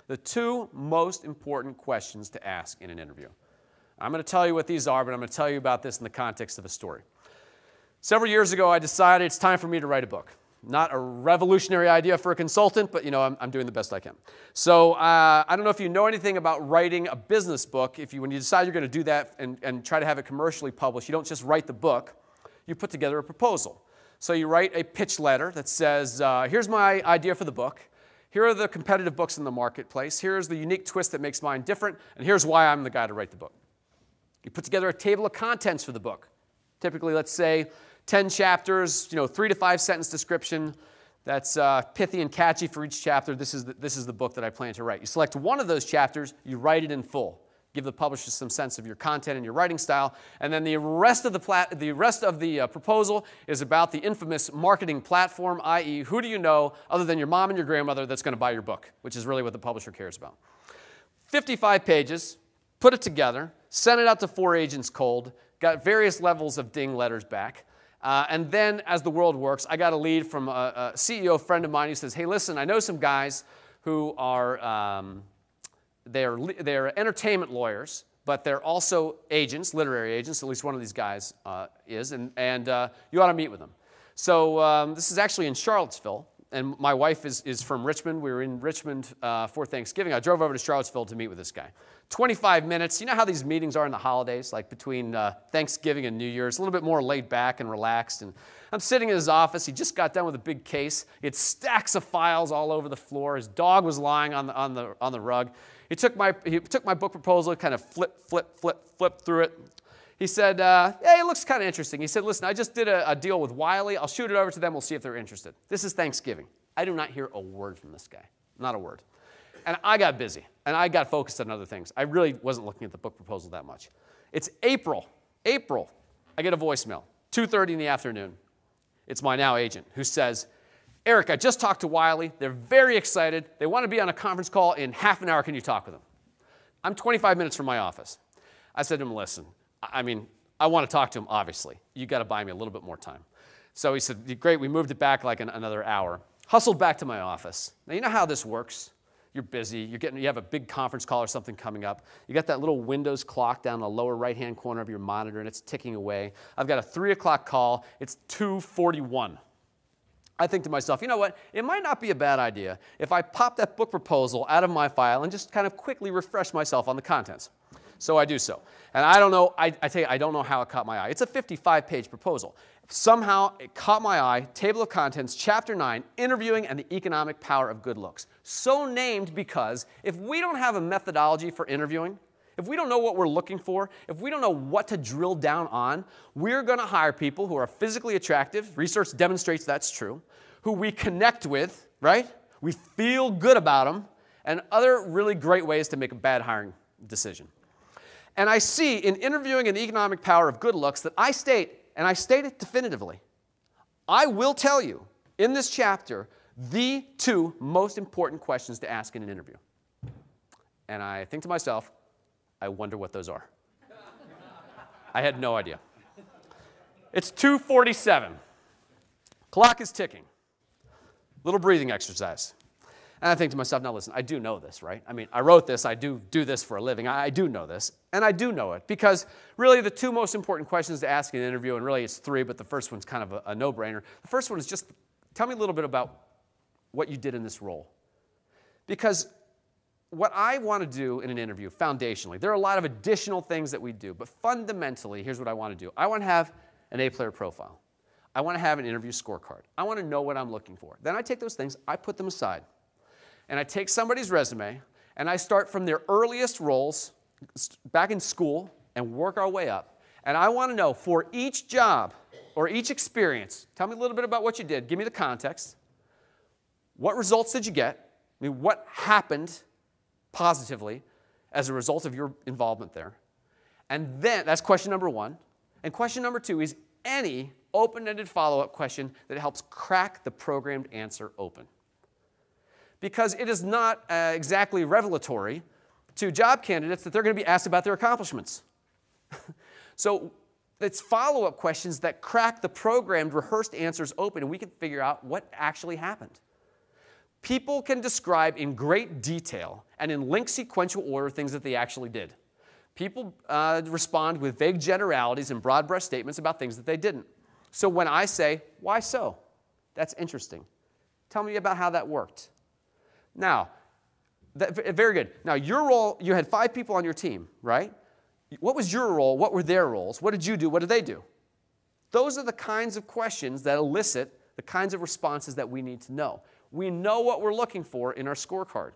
The two most important questions to ask in an interview. I'm going to tell you what these are, but I'm going to tell you about this in the context of a story. Several years ago, I decided it's time for me to write a book. Not a revolutionary idea for a consultant, but I'm doing the best I can. So I don't know if you know anything about writing a business book. When you decide you're going to do that and try to have it commercially published, you don't just write the book. You put together a proposal. So you write a pitch letter that says, here's my idea for the book. Here are the competitive books in the marketplace. Here's the unique twist that makes mine different. And here's why I'm the guy to write the book. You put together a table of contents for the book. Typically, let's say, 10 chapters, 3 to 5 sentence description. That's pithy and catchy for each chapter. This is the book that I plan to write. You select one of those chapters. You write it in full. Give the publisher some sense of your content and your writing style. And then the rest of the proposal is about the infamous marketing platform, i.e., who do you know other than your mom and your grandmother that's going to buy your book, which is really what the publisher cares about. 55 pages, put it together, sent it out to 4 agents cold, got various levels of ding letters back. And then, as the world works, I got a lead from a CEO friend of mine who says, hey, listen, I know some guys who are they're entertainment lawyers, but they're also agents, literary agents. At least one of these guys is, and you ought to meet with them. So this is actually in Charlottesville, and my wife is from Richmond. We were in Richmond for Thanksgiving. I drove over to Charlottesville to meet with this guy. 25 minutes. You know how these meetings are in the holidays, like between Thanksgiving and New Year's, a little bit more laid back and relaxed. And I'm sitting in his office. He just got done with a big case. He had stacks of files all over the floor. His dog was lying on the rug. He took my book proposal, kind of flipped through it. He said, hey, it looks kind of interesting. He said, listen, I just did a deal with Wiley. I'll shoot it over to them. We'll see if they're interested. This is Thanksgiving. I do not hear a word from this guy. Not a word. And I got busy, and I got focused on other things. I really wasn't looking at the book proposal that much. It's April. I get a voicemail, 2:30 in the afternoon. It's my now agent who says, Eric, I just talked to Wiley. They're very excited. They want to be on a conference call in half an hour. Can you talk with them? I'm 25 minutes from my office. I said to him, listen, I want to talk to him, obviously. You got to buy me a little bit more time. So he said, great. We moved it back like another hour. Hustled back to my office. Now, you know how this works. You're busy. You have a big conference call or something coming up. You got that little Windows clock down in the lower right-hand corner of your monitor, and it's ticking away. I've got a 3 o'clock call. It's 2:41. I think to myself, you know what? It might not be a bad idea if I pop that book proposal out of my file and just kind of quickly refresh myself on the contents. So I do so. And I don't know, I tell you, I don't know how it caught my eye. It's a 55-page proposal. Somehow it caught my eye, table of contents, chapter 9, interviewing and the economic power of good looks. So named because if we don't have a methodology for interviewing, if we don't know what we're looking for, if we don't know what to drill down on, we're going to hire people who are physically attractive. Research demonstrates that's true. Who we connect with, right? We feel good about them, and other really great ways to make a bad hiring decision. And I see in interviewing and the economic power of good looks that I state, and I state it definitively, I will tell you in this chapter the 2 most important questions to ask in an interview. And I think to myself, I wonder what those are. I had no idea. It's 2:47. Clock is ticking. Little breathing exercise. And I think to myself, now listen, I do know this, right? I mean, I wrote this. I do this for a living. I do know this. And I do know it because really the 2 most important questions to ask in an interview, and really it's 3, but the first one's kind of a no-brainer. The first one is just tell me a little bit about what you did in this role. Because what I want to do in an interview, foundationally, there are a lot of additional things that we do, but fundamentally, here's what I want to do. I want to have an A-player profile. I want to have an interview scorecard. I want to know what I'm looking for. Then I take those things, I put them aside, and I take somebody's resume, and I start from their earliest roles back in school and work our way up. And I want to know for each job or each experience, tell me a little bit about what you did. Give me the context. What results did you get? I mean, what happened positively as a result of your involvement there? And then, that's question number 1. And question number 2 is any open-ended follow-up question that helps crack the programmed answer open. Because it is not exactly revelatory to job candidates that they're going to be asked about their accomplishments. So it's follow-up questions that crack the programmed, rehearsed answers open, and we can figure out what actually happened. People can describe in great detail and in linked sequential order things that they actually did. People respond with vague generalities and broad brush statements about things that they didn't. So when I say, why so? That's interesting. Tell me about how that worked. Now, very good. Now, your role, you had 5 people on your team, right? What was your role? What were their roles? What did you do? What did they do? Those are the kinds of questions that elicit the kinds of responses that we need to know. We know what we're looking for in our scorecard.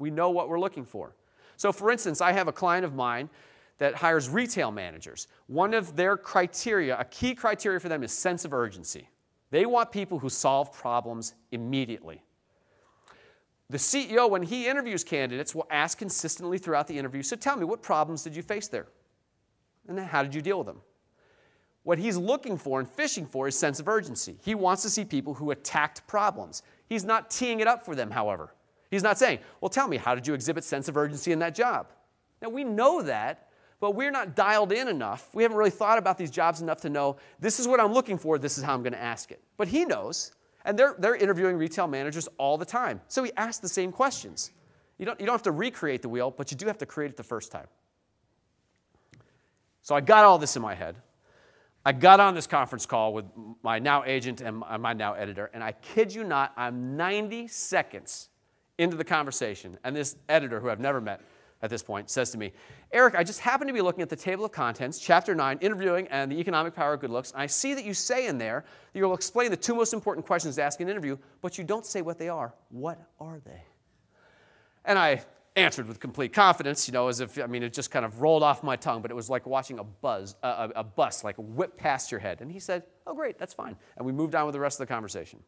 We know what we're looking for. So, for instance, I have a client of mine that hires retail managers. One of their criteria, a key criteria for them is sense of urgency. They want people who solve problems immediately. The CEO, when he interviews candidates, will ask consistently throughout the interview, so tell me, what problems did you face there? And then how did you deal with them? What he's looking for and fishing for is sense of urgency. He wants to see people who attacked problems. He's not teeing it up for them, however. He's not saying, well, tell me, how did you exhibit sense of urgency in that job? Now, we know that, but we're not dialed in enough. We haven't really thought about these jobs enough to know, this is what I'm looking for, this is how I'm going to ask it. But he knows, and they're interviewing retail managers all the time. So he asks the same questions. You don't have to recreate the wheel, but you do have to create it the first time. So I got all this in my head. I got on this conference call with my now agent and my now editor, and I kid you not, I'm 90 seconds into the conversation, and this editor, who I've never met at this point, says to me, Eric, I just happen to be looking at the table of contents, chapter 9, interviewing and the economic power of good looks, and I see that you say in there that you'll explain the 2 most important questions to ask in an interview, but you don't say what they are. What are they? And I answered with complete confidence, as if, it just kind of rolled off my tongue, but it was like watching a bus like whip past your head. And he said, oh, great, that's fine. And we moved on with the rest of the conversation.